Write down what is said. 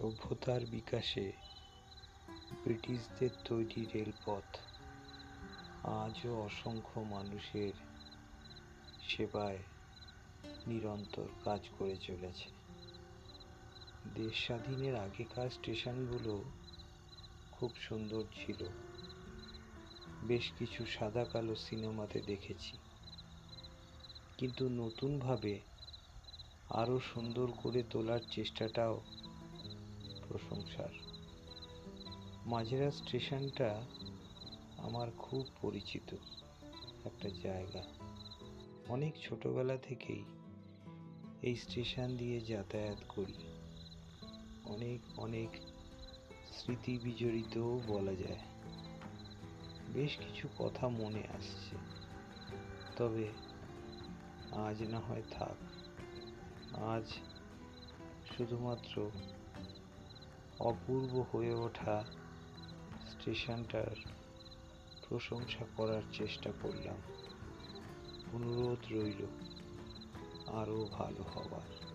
সভ্যতার বিকাশে ব্রিটিশদের তৈরি রেলপথ আজও অসংখ্য মানুষের সেবায় নিরন্তর কাজ করে চলেছে। দেশ স্বাধীনের আগেকার স্টেশনগুলো খুব সুন্দর ছিল, বেশ কিছু সাদা কালো সিনেমাতে দেখেছি, কিন্তু নতুনভাবে আরো সুন্দর করে তোলার চেষ্টাটাও প্রশংসার। মাঝেরা স্টেশনটা আমার খুব পরিচিত একটা জায়গা। অনেক ছোটবেলা থেকেই এই স্টেশন দিয়ে যাতায়াত করি। অনেক অনেক স্মৃতি বিজড়িতও বলা যায়। বেশ কিছু কথা মনে আসছে, তবে আজ না হয় থাক। আজ শুধুমাত্র অপূর্ব হয়ে ওঠা স্টেশনটার প্রশংসা করার চেষ্টা করলাম। অনুরোধ রইল আরো ভালো হবার।